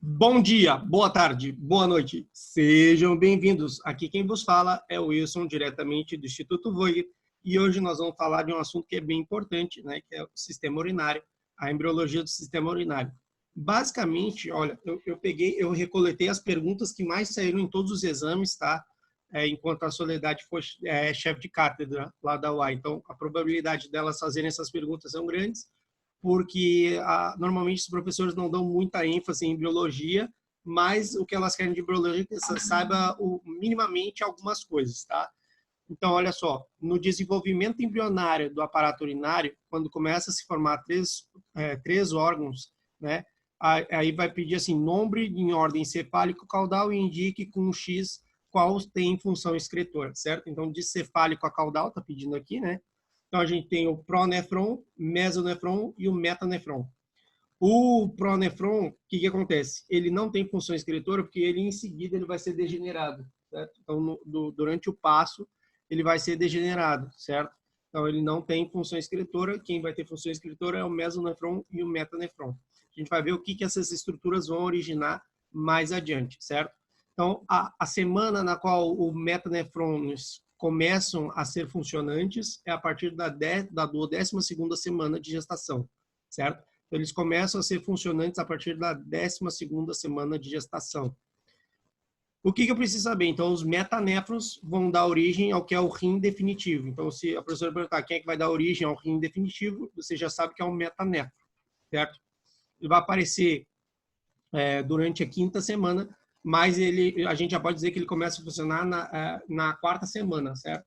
Bom dia, boa tarde, boa noite. Sejam bem-vindos. Aqui quem vos fala é o Wilson, diretamente do Instituto Voigt, e hoje nós vamos falar de um assunto que é bem importante, né, que é o sistema urinário, a embriologia do sistema urinário. Basicamente, olha, eu recoletei as perguntas que mais saíram em todos os exames, tá? Enquanto a Soledade foi chefe de cátedra lá da UAI. Então, a probabilidade delas fazerem essas perguntas são grandes, porque normalmente os professores não dão muita ênfase em biologia, mas o que elas querem de biologia é que você saiba minimamente algumas coisas, tá? Então, olha só, no desenvolvimento embrionário do aparato urinário, quando começa a se formar três órgãos, né? Aí vai pedir assim, nome em ordem cefálico-caudal e indique com um X qual tem função excretora, certo? Então, de cefálico a caudal, tá pedindo aqui, né? Então, a gente tem o pronefron, mesonefron e o metanefron. O pronefron, o que acontece? Ele não tem função excretora porque ele, em seguida, ele vai ser degenerado, certo? Então, durante o passo, ele vai ser degenerado, certo? Então, ele não tem função excretora. Quem vai ter função excretora é o mesonefron e o metanefron. A gente vai ver o que essas estruturas vão originar mais adiante, certo? Então, a semana na qual o metanefrons começam a ser funcionantes é a partir da 12ª semana de gestação, certo? Então, eles começam a ser funcionantes a partir da 12ª semana de gestação. O que eu preciso saber? Então, os metanefrons vão dar origem ao que é o rim definitivo. Então, se a professora perguntar quem é que vai dar origem ao rim definitivo, você já sabe que é um metanefro, certo? Ele vai aparecer durante a 5ª semana, mas a gente já pode dizer que ele começa a funcionar na 4ª semana, certo?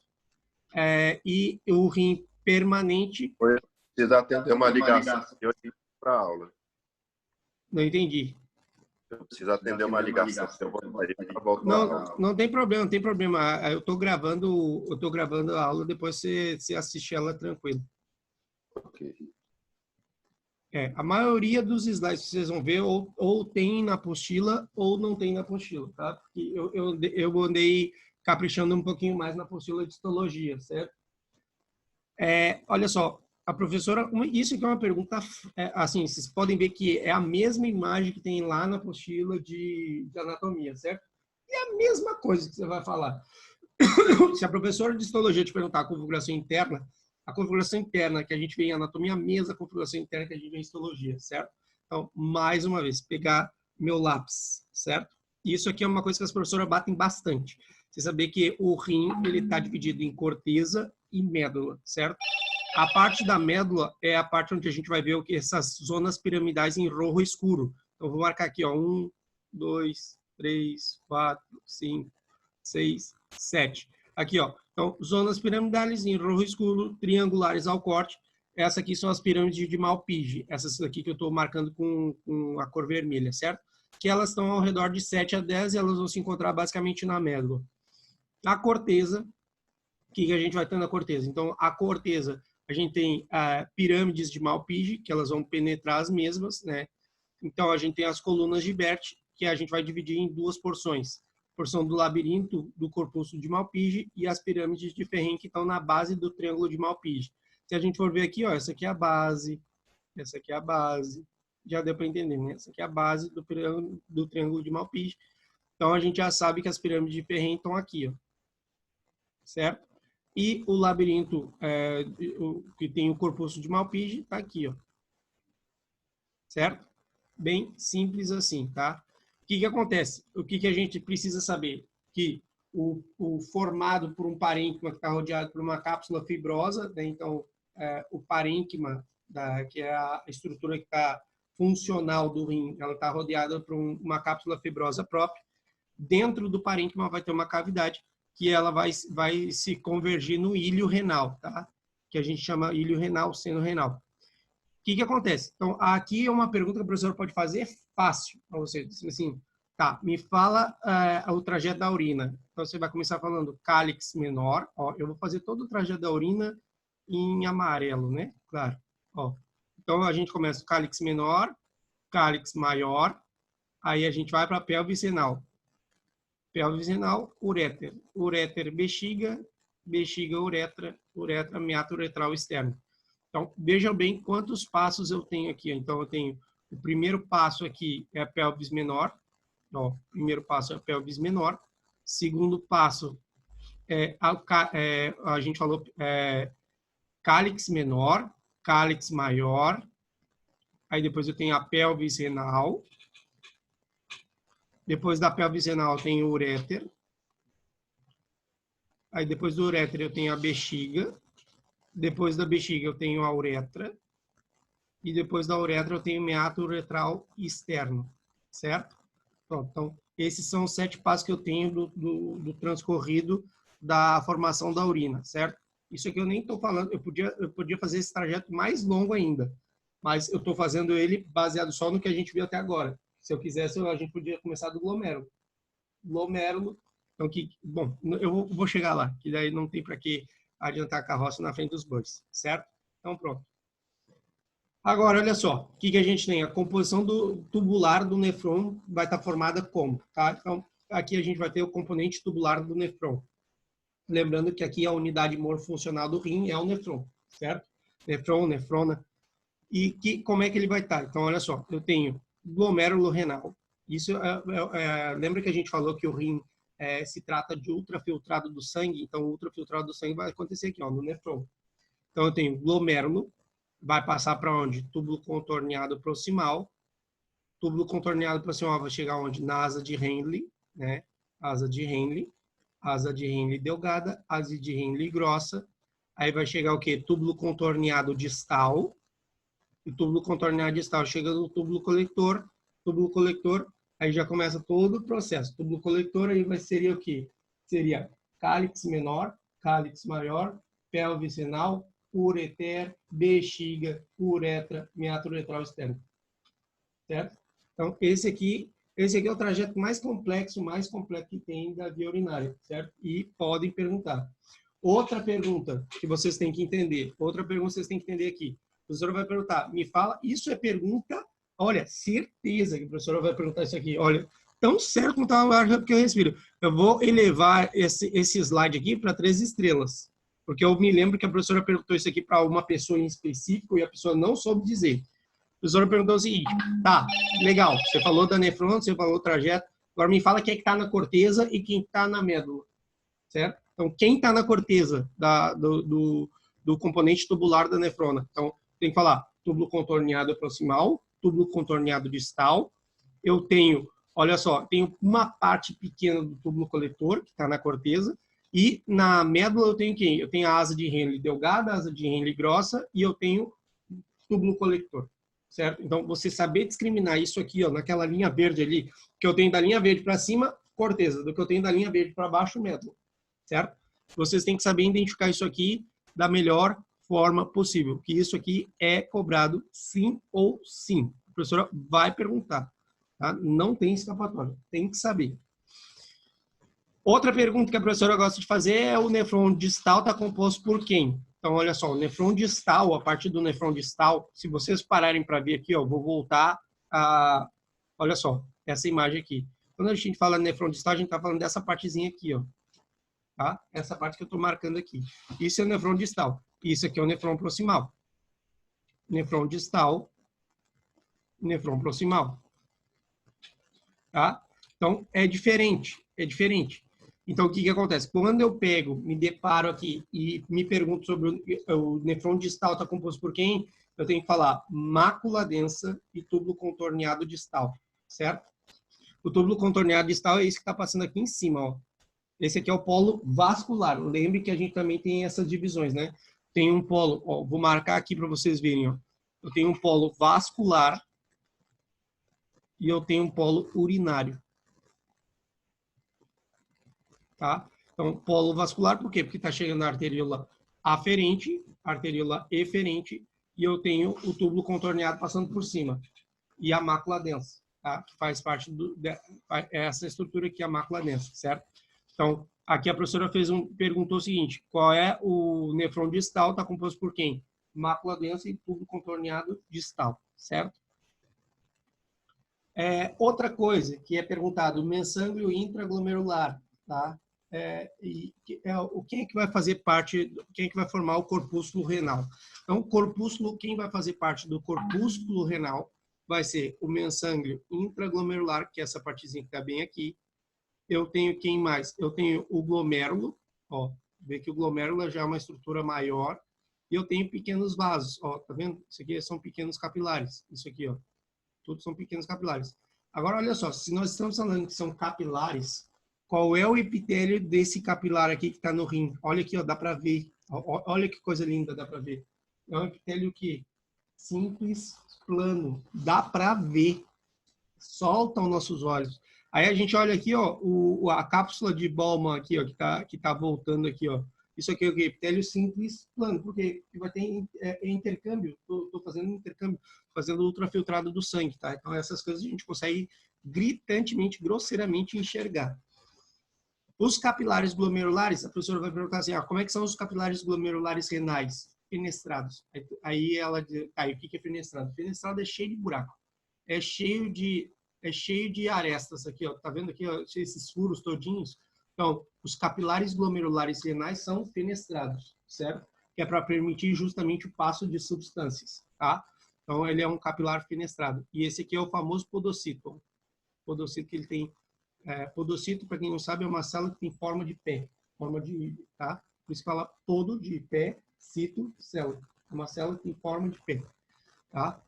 E o rim permanente... Precisa atender uma ligação para a aula. Não entendi. Eu preciso atender uma ligação. Eu vou para voltar. Não tem problema, não tem problema. Eu estou gravando a aula, depois você assiste ela tranquilo. Ok. A maioria dos slides que vocês vão ver ou tem na apostila ou não tem na apostila, tá? Porque eu andei caprichando um pouquinho mais na apostila de histologia, certo? Olha só, a professora... Isso aqui é uma pergunta... assim, vocês podem ver que é a mesma imagem que tem lá na apostila de anatomia, certo? E é a mesma coisa que você vai falar. Se a professora de histologia te perguntar a configuração interna que a gente vê em anatomia, a mesma configuração interna que a gente vê em histologia, certo? Então, mais uma vez, pegar meu lápis, certo? Isso aqui é uma coisa que as professoras batem bastante. Você saber que o rim, ele está dividido em corteza e médula, certo? A parte da médula é a parte onde a gente vai ver essas zonas piramidais em rojo escuro. Então, vou marcar aqui, ó, 1, 2, 3, 4, 5, 6, 7. Aqui, ó. Então, zonas piramidais em rojo escuro, triangulares ao corte. Essas aqui são as pirâmides de Malpighi. Essas aqui que eu estou marcando com a cor vermelha, certo? Que elas estão ao redor de 7 a 10 e elas vão se encontrar basicamente na médula. A corteza, o que a gente vai ter na corteza? Então, a corteza, a gente tem pirâmides de Malpighi, que elas vão penetrar as mesmas, né? Então, a gente tem as colunas de Bert, que a gente vai dividir em duas porções. Porção do labirinto do corpúsculo de Malpighi e as pirâmides de Ferrin, que estão na base do triângulo de Malpighi. Se a gente for ver aqui, ó, essa aqui é a base, essa aqui é a base. Já deu para entender, né? Essa aqui é a base do triângulo de Malpighi. Então, a gente já sabe que as pirâmides de Ferrin estão aqui, ó. Certo? E o labirinto que tem o corpúsculo de Malpighi está aqui, ó. Certo? Bem simples assim, tá? O que acontece? O que a gente precisa saber? Que o formado por um parênquima que está rodeado por uma cápsula fibrosa, né? Então, o parênquima, que é a estrutura que está funcional do rim, ela está rodeada por uma cápsula fibrosa própria. Dentro do parênquima vai ter uma cavidade que ela vai se convergir no íleo renal, tá? Que a gente chama íleo renal, seno renal. O que acontece? Então, aqui é uma pergunta que o professor pode fazer fácil para você. Assim, tá, me fala o trajeto da urina. Então, você vai começar falando cálix menor. Ó, eu vou fazer todo o trajeto da urina em amarelo, né? Claro. Ó, então, a gente começa o cálix menor, cálix maior. Aí, a gente vai para a pelvis renal. Pelvis renal, uréter. Uréter, bexiga. Bexiga, uretra. Uretra, meato uretral externo. Então, vejam bem quantos passos eu tenho aqui. Então, eu tenho O primeiro passo aqui é a pelvis menor. Ó, o primeiro passo é a pelvis menor. Segundo passo a gente falou cálix menor, cálix maior. Aí depois eu tenho a pelvis renal. Depois da pelvis renal eu tenho o uréter. Aí depois do uréter eu tenho a bexiga. Depois da bexiga eu tenho a uretra. E depois da uretra eu tenho o meato uretral externo. Certo? Pronto. Então, esses são os 7 passos que eu tenho do transcorrido da formação da urina. Certo? Isso aqui eu nem estou falando. Eu podia fazer esse trajeto mais longo ainda. Mas eu estou fazendo ele baseado só no que a gente viu até agora. Se eu quisesse, a gente podia começar do glomérulo. Glomérulo. Então, bom, eu vou chegar lá, que daí não tem para que adiantar a carroça na frente dos bois, certo? Então, pronto. Agora, olha só, o que a gente tem? A composição do tubular do nefrão vai estar formada como? Tá? Então, aqui a gente vai ter o componente tubular do nefrão. Lembrando que aqui a unidade morfuncional do rim é o nefrão, certo? Nefrão, nefrona. E como é que ele vai estar? Então, olha só, eu tenho glomérulo renal. Isso lembra que a gente falou que o rim se trata de ultrafiltrado do sangue? Então, o ultrafiltrado do sangue vai acontecer aqui, ó, no nefrão. Então, eu tenho glomérulo, vai passar para onde? Túbulo contorneado proximal. Túbulo contorneado proximal vai chegar onde? Na asa de Henle, né? Asa de Henle delgada, asa de Henle grossa. Aí vai chegar o quê? Túbulo contorneado distal. O túbulo contorneado distal chega no túbulo colector, aí já começa todo o processo. Túbulo colector aí seria o quê? Seria cálix menor, cálix maior, pelvis renal, ureter, bexiga, uretra, meato uretral externo. Certo? Então, esse aqui é o trajeto mais complexo que tem da via urinária, certo? E podem perguntar. Outra pergunta que vocês têm que entender, aqui. A professora vai perguntar, me fala, isso é pergunta, olha, certeza que a professora vai perguntar isso aqui, olha, tão certo como está o ar que eu respiro. Eu vou elevar esse slide aqui para 3 estrelas, porque eu me lembro que a professora perguntou isso aqui para uma pessoa em específico e a pessoa não soube dizer. A professora perguntou o seguinte, tá, legal, você falou da nefrona, você falou do trajeto, agora me fala quem é que está na corteza e quem está na médula, certo? Então, quem está na corteza do componente tubular da nefrona? Então, tem que falar túbulo contorneado proximal, túbulo contorneado distal. Eu tenho, olha só, tenho uma parte pequena do túbulo coletor, que está na corteza, e na médula eu tenho quem? Eu tenho a asa de Henle delgada, a asa de Henle grossa, e eu tenho túbulo colector, certo? Então, você saber discriminar isso aqui, ó, naquela linha verde ali, que eu tenho da linha verde para cima, corteza, do que eu tenho da linha verde para baixo, médula, certo? Vocês têm que saber identificar isso aqui da melhor forma possível, que isso aqui é cobrado sim ou sim. A professora vai perguntar, tá? Não tem escapatória, tem que saber. Outra pergunta que a professora gosta de fazer é o nefrão distal está composto por quem? Então, olha só, o nefrão distal, a partir do nefrão distal, se vocês pararem para ver aqui, ó, vou voltar a... Olha só, essa imagem aqui. Quando a gente fala nefrão distal, a gente está falando dessa partezinha aqui, ó. Tá? Essa parte que eu estou marcando aqui. Isso é o nefrão distal. Isso aqui é o nefrão proximal. Nefrão distal, nefrão proximal. Tá? Então, é diferente. Então, o que acontece? Quando eu pego, me deparo aqui e me pergunto sobre o nefrão distal está composto por quem, eu tenho que falar mácula densa e túbulo contorneado distal, certo? O túbulo contorneado distal é esse que está passando aqui em cima, ó. Esse aqui é o polo vascular. Lembre que a gente também tem essas divisões, né? Tem um polo, ó, vou marcar aqui para vocês verem, ó. Eu tenho um polo vascular e eu tenho um polo urinário. Tá? Então, polo vascular, por quê? Porque está chegando a arteríola aferente, arteríola eferente, e eu tenho o túbulo contorneado passando por cima. E a mácula densa, tá? Que faz parte essa estrutura aqui, a mácula densa, certo? Então, aqui a professora perguntou o seguinte, qual é o nefrão distal, está composto por quem? Mácula densa e túbulo contorneado distal, certo? Outra coisa que é perguntado, mensânglio intraglomerular, tá? Quem é que vai fazer parte, quem é que vai formar o corpúsculo renal? Então, quem vai fazer parte do corpúsculo renal vai ser o mesangue intraglomerular, que é essa partezinha que está bem aqui. Eu tenho quem mais? Eu tenho o glomérulo, ó, vê que o glomérulo já é uma estrutura maior, e eu tenho pequenos vasos, ó, tá vendo? Isso aqui são pequenos capilares, isso aqui, ó, todos são pequenos capilares. Agora, olha só, se nós estamos falando que são capilares, qual é o epitélio desse capilar aqui que está no rim? Olha aqui, ó, dá para ver, olha que coisa linda, dá para ver. É um epitélio que simples, plano, dá para ver, solta aos nossos olhos. Aí a gente olha aqui, ó, a cápsula de Bowman aqui, ó, que tá voltando aqui, ó. Isso aqui é o epitélio simples plano, porque vai ter intercâmbio. Tô fazendo intercâmbio, fazendo ultrafiltrado do sangue, tá? Então essas coisas a gente consegue gritantemente, grosseiramente enxergar. Os capilares glomerulares, a professora vai perguntar assim, como é que são os capilares glomerulares renais? Fenestrados. Aí ela diz, o que é fenestrado? Fenestrado é cheio de buraco. É cheio de arestas aqui, ó. Tá vendo aqui, ó, esses furos todinhos? Então, os capilares glomerulares renais são fenestrados, certo? Que é para permitir justamente o passo de substâncias, tá? Então, ele é um capilar fenestrado. E esse aqui é o famoso podocito. O podocito que ele tem... podocito, para quem não sabe, é uma célula que tem forma de pé. Tá? Por isso que fala podo de pé, cito, célula. É uma célula que tem forma de pé, tá?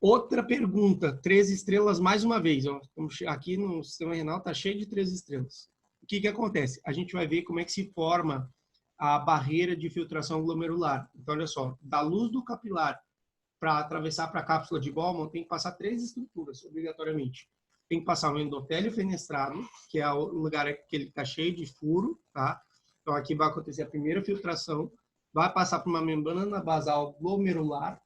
Outra pergunta, 3 estrelas mais uma vez. Ó. Aqui no sistema renal está cheio de 3 estrelas. O que acontece? A gente vai ver como é que se forma a barreira de filtração glomerular. Então, olha só, da luz do capilar para atravessar para a cápsula de Bowman, tem que passar 3 estruturas, obrigatoriamente. Tem que passar o endotélio fenestrado, que é o lugar que ele está cheio de furo, tá? Então, aqui vai acontecer a primeira filtração, vai passar por uma membrana basal glomerular,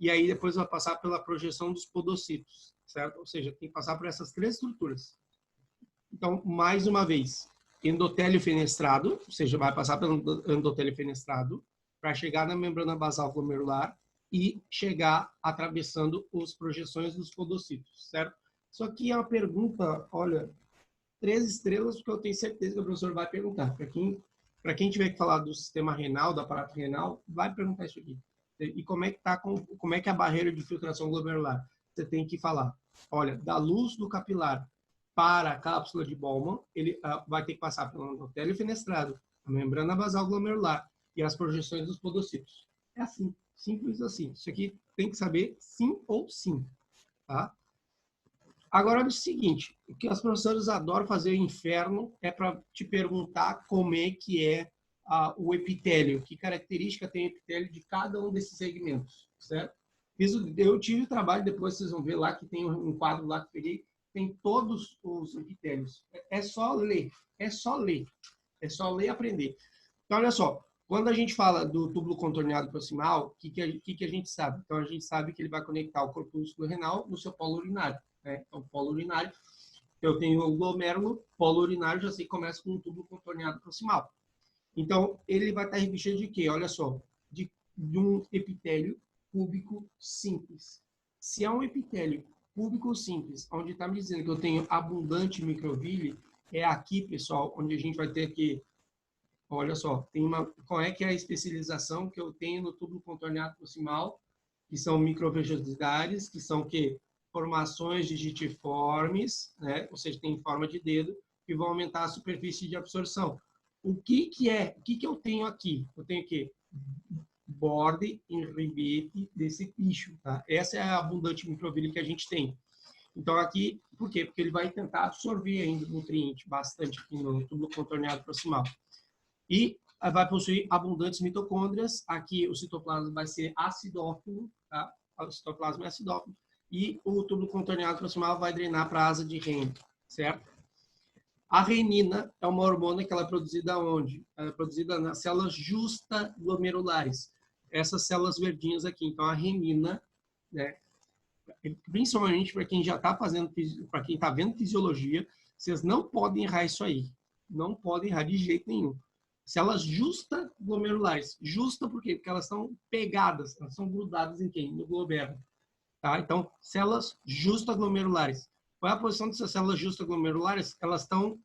e aí depois vai passar pela projeção dos podocitos, certo? Ou seja, tem que passar por essas 3 estruturas. Então, mais uma vez, endotélio fenestrado, ou seja, vai passar pelo endotélio fenestrado para chegar na membrana basal glomerular e chegar atravessando as projeções dos podocitos, certo? Isso aqui é uma pergunta, olha, 3 estrelas, porque eu tenho certeza que o professor vai perguntar. Para quem tiver que falar do sistema renal, do aparato renal, vai perguntar isso aqui. E como é que é a barreira de filtração glomerular? Você tem que falar, olha, da luz do capilar para a cápsula de Bowman, ele vai ter que passar pelo endotélio fenestrado, a membrana basal glomerular e as projeções dos podocitos. É assim, simples assim. Isso aqui tem que saber sim ou sim, tá? Agora, olha o seguinte, o que as professoras adoram fazer o inferno é para te perguntar como é que é o epitélio, que característica tem o epitélio de cada um desses segmentos, certo? Eu tive o trabalho, depois vocês vão ver lá que tem um quadro lá que peguei, tem todos os epitélios. É só ler, é só ler e aprender. Então, olha só, quando a gente fala do túbulo contorneado proximal, o que a gente sabe? Então, a gente sabe que ele vai conectar o corpúsculo renal no seu polo urinário. Né? Então, polo urinário, eu tenho o glomérulo, polo urinário, já sei que começa com um túbulo contorneado proximal. Então, ele vai estar revestido de quê? Olha só, de um epitélio cúbico simples. Se é um epitélio cúbico simples, onde está me dizendo que eu tenho abundante microville, é aqui, pessoal, onde a gente vai ter que, olha só, qual é que é a especialização que eu tenho no túbulo contorneado proximal, que são microvelocidades, que são que formações digitiformes, né? Ou seja, tem forma de dedo, que vão aumentar a superfície de absorção. O que eu tenho aqui? Eu tenho aqui borde em ribete desse picho, tá? Essa é a abundante microville que a gente tem. Então aqui, por quê? Porque ele vai tentar absorver ainda nutriente bastante aqui no túbulo contorneado proximal. E vai possuir abundantes mitocôndrias. Aqui o citoplasma vai ser acidófilo, tá? O citoplasma é acidófilo. E o túbulo contorneado proximal vai drenar para a asa de Henle, certo? A renina é uma hormona que ela é produzida onde? Ela é produzida nas células justaglomerulares. Essas células verdinhas aqui. Então, a renina, né, principalmente para quem já está fazendo, para quem está vendo fisiologia, vocês não podem errar isso aí. Não podem errar de jeito nenhum. Células justaglomerulares. Justa por quê? Porque elas estão pegadas, elas são grudadas em quem? No glomérulo. Tá? Então, células justaglomerulares. Qual é a posição dessas células justaglomerulares? Elas estão,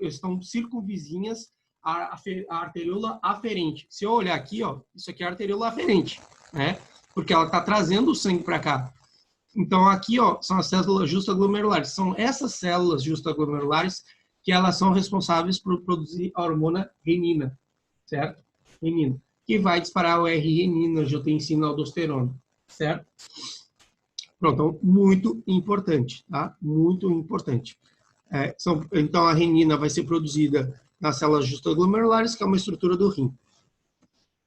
estão circunvizinhas à arteríola aferente. Se eu olhar aqui, ó, isso aqui é a arteríola aferente. Né? porque ela está trazendo o sangue para cá. Então, aqui, ó, são as células justaglomerulares. São essas células justaglomerulares que elas são responsáveis por produzir a hormona renina, certo? Renina, que vai disparar o R-renina, angiotensina, aldosterona, certo? Pronto, então, muito importante, tá? Muito importante. Então, a renina vai ser produzida nas células justaglomerulares, que é uma estrutura do rim.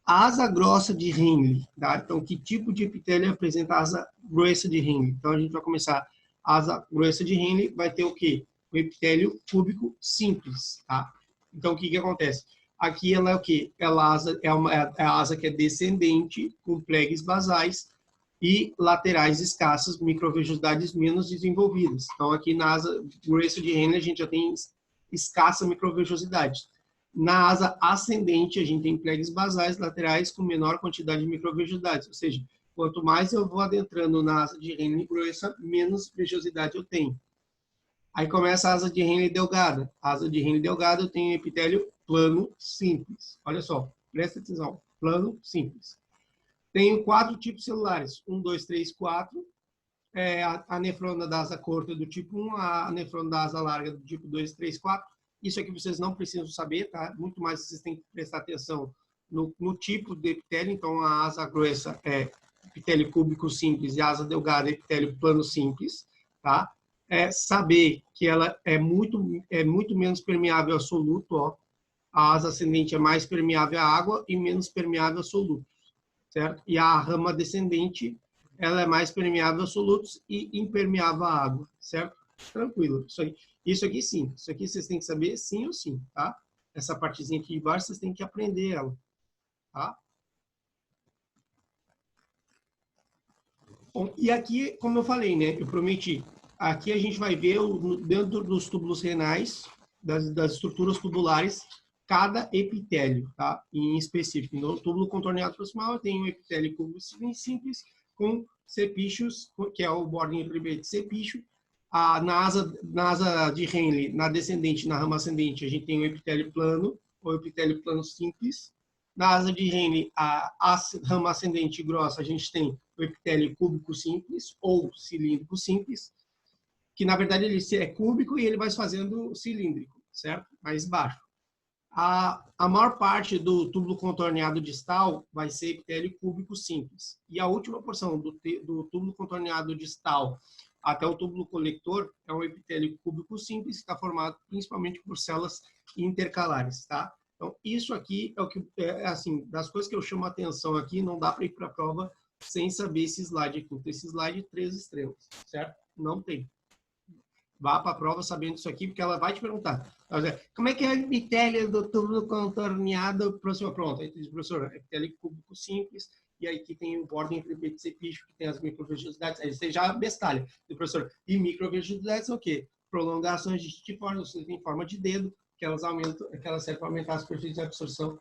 A asa grossa de Henle, tá? Então, que tipo de epitélio apresenta a asa grossa de Henle? Então, a gente vai começar. A asa grossa de Henle vai ter o quê? O epitélio cúbico simples, tá? Então, o que que acontece? Aqui ela é o quê? Ela é a asa que é descendente, com plegues basais e laterais escassas, microvellosidades menos desenvolvidas. Então, aqui na asa grossa de Henle, a gente já tem escassa microvellosidade. Na asa ascendente, a gente tem plegues basais laterais com menor quantidade de microvellosidades, ou seja, quanto mais eu vou adentrando na asa de Henle grossa, menos vellosidade eu tenho. Aí começa a asa de Henle delgada. A asa de Henle delgada eu tenho epitélio plano simples. Olha só, presta atenção, plano simples. Tenho 4 tipos celulares, 1, 2, 3, 4. A nefrona da asa curta do tipo 1, a nefrona da asa larga do tipo 2, 3, 4. Isso aqui vocês não precisam saber, tá? Muito mais vocês têm que prestar atenção no tipo de epitélio. Então, a asa grossa é epitélio cúbico simples e a asa delgada é epitélio plano simples, tá? Saber que ela é muito menos permeável a soluto, ó. A asa ascendente é mais permeável à água e menos permeável a solutos, certo? E a rama descendente, ela é mais permeável a solutos e impermeável à água, certo? Tranquilo. Isso aqui sim. Isso aqui vocês têm que saber sim ou sim, tá? Essa partezinha aqui de baixo vocês têm que aprender ela, tá? Bom, e aqui, como eu falei, né? Eu prometi. Aqui a gente vai ver dentro dos túbulos renais, das estruturas tubulares, cada epitélio, tá? Em específico. No túbulo contorneado proximal, tem um epitélio cúbico simples com sepichos, que é o bordinho primeiro de sepicho. Na asa de Henle, na descendente, na rama ascendente, a gente tem o epitélio plano, ou epitélio plano simples. Na asa de Henle, a rama ascendente grossa, a gente tem o epitélio cúbico simples, ou cilíndrico simples, que na verdade ele é cúbico e ele vai se fazendo cilíndrico, certo? Mais baixo. A maior parte do túbulo contorneado distal vai ser epitélio cúbico simples. E a última porção do túbulo contorneado distal até o túbulo colector é um epitélio cúbico simples, que está formado principalmente por células intercalares, tá? Então, isso aqui é o que, assim, das coisas que eu chamo a atenção aqui, não dá para ir para a prova sem saber esse slide aqui. Esse slide 3 estrelas, certo? Não tem. Vá para a prova sabendo isso aqui, porque ela vai te perguntar. Como é que é a epitélio do túbulo contorneado próximo? Pronto, aí diz, professor, epitélio cúbico simples, e aí que tem o bordem entre o sepicho, que tem as microvellosidades, aí você já bestalha. E, professor, e microvellosidades são o quê? Prolongações de forma, em forma de dedo, que elas servem para aumentar a superfície de absorção.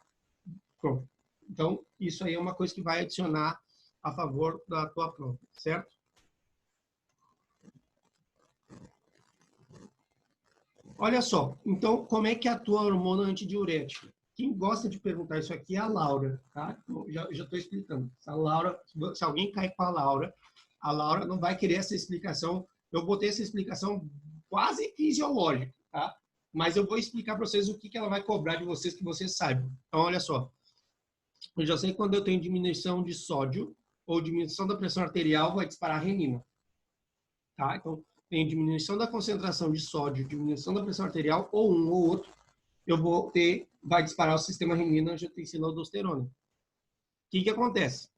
Pronto. Então, isso aí é uma coisa que vai adicionar a favor da tua prova, certo? Olha só, então, como é que atua a hormona antidiurética? Quem gosta de perguntar isso aqui é a Laura, tá? Então, já estou explicando. Se alguém cair com a Laura não vai querer essa explicação. Eu botei essa explicação quase fisiológica, tá? Mas eu vou explicar para vocês o que ela vai cobrar de vocês, que vocês saibam. Então, olha só. Eu já sei que quando eu tenho diminuição de sódio ou diminuição da pressão arterial, vai disparar a renina, tá? Então, tem diminuição da concentração de sódio, diminuição da pressão arterial, ou um ou outro, vai disparar o sistema renina, angiotensina, aldosterona. O que acontece?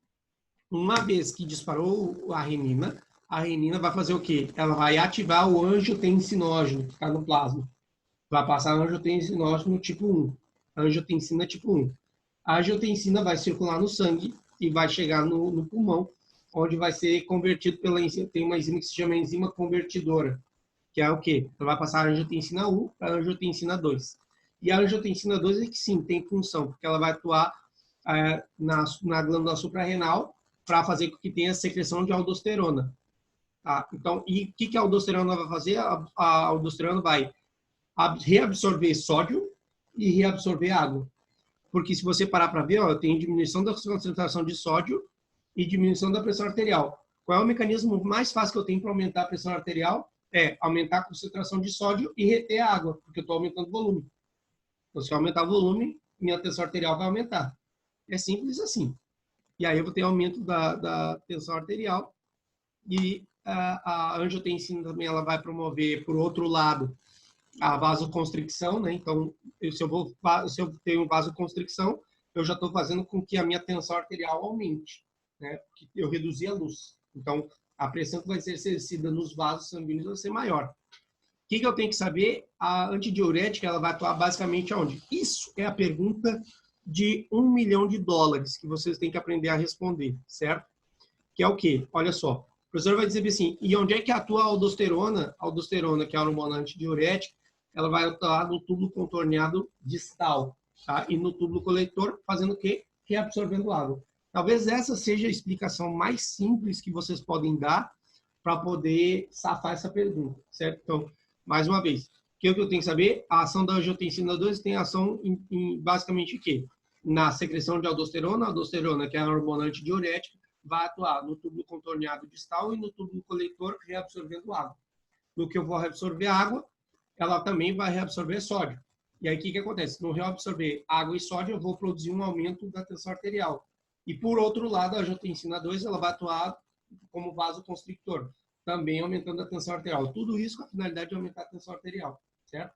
Uma vez que disparou a renina vai fazer o quê? Ela vai ativar o angiotensinógeno que está no plasma. Vai passar angiotensinógeno tipo 1, angiotensina tipo 1. A angiotensina vai circular no sangue e vai chegar no pulmão, onde vai ser convertido pela enzima. Tem uma enzima que se chama enzima convertidora, que é o quê? Ela vai passar a angiotensina 1 para a angiotensina 2. E a angiotensina 2 é que sim, tem função, porque ela vai atuar na glândula suprarrenal para fazer com que tenha secreção de aldosterona. Tá? Então, e o que a aldosterona vai fazer? A aldosterona vai reabsorver sódio e reabsorver água. Porque se você parar para ver, ó, tem diminuição da concentração de sódio e diminuição da pressão arterial. Qual é o mecanismo mais fácil que eu tenho para aumentar a pressão arterial? É aumentar a concentração de sódio e reter a água, porque eu estou aumentando o volume. Então, se eu aumentar o volume, minha tensão arterial vai aumentar. É simples assim. E aí eu vou ter aumento da tensão arterial. E a angiotensina também ela vai promover, por outro lado, a vasoconstricção, né? Então, se eu tenho vasoconstricção, eu já estou fazendo com que a minha tensão arterial aumente, né? Porque eu reduzi a luz. Então, a pressão que vai ser exercida nos vasos sanguíneos vai ser maior. O que eu tenho que saber? A antidiurética ela vai atuar basicamente aonde? Isso é a pergunta de $1 milhão que vocês têm que aprender a responder, certo? Que é o quê? Olha só. O professor vai dizer assim, e onde é que atua a aldosterona? A aldosterona, que é a hormona antidiurética, ela vai atuar no túbulo contorneado distal, tá? E no túbulo coletor, fazendo o quê? Reabsorvendo água. Talvez essa seja a explicação mais simples que vocês podem dar para poder safar essa pergunta, certo? Então, mais uma vez, o que eu tenho que saber? A ação da angiotensina 2 tem ação em basicamente o quê? Na secreção de aldosterona, que é a hormona antidiurética, vai atuar no túbulo contorneado distal e no túbulo coletor, reabsorvendo água. No que eu vou reabsorver água, ela também vai reabsorver sódio. E aí, o que acontece? No reabsorver água e sódio, eu vou produzir um aumento da tensão arterial. E, por outro lado, a angiotensina 2 ela vai atuar como vasoconstrictor, também aumentando a tensão arterial. Tudo isso com a finalidade de aumentar a tensão arterial, certo?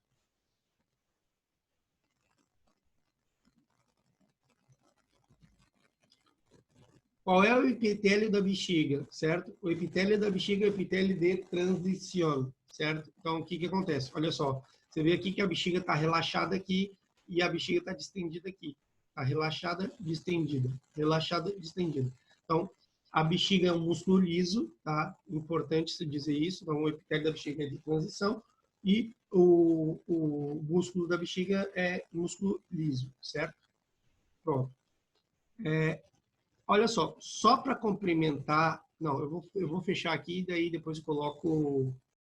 Qual é o epitélio da bexiga, certo? O epitélio da bexiga é o epitélio de transição, certo? Então, o que acontece? Olha só, você vê aqui que a bexiga está relaxada aqui e a bexiga está distendida aqui. Está relaxada, distendida. Relaxada, distendida. Então, a bexiga é um músculo liso, tá? Importante se dizer isso. Então, o epitélio da bexiga é de transição e o músculo da bexiga é músculo liso, certo? Pronto. Olha só para complementar, não, eu vou fechar aqui e daí depois eu coloco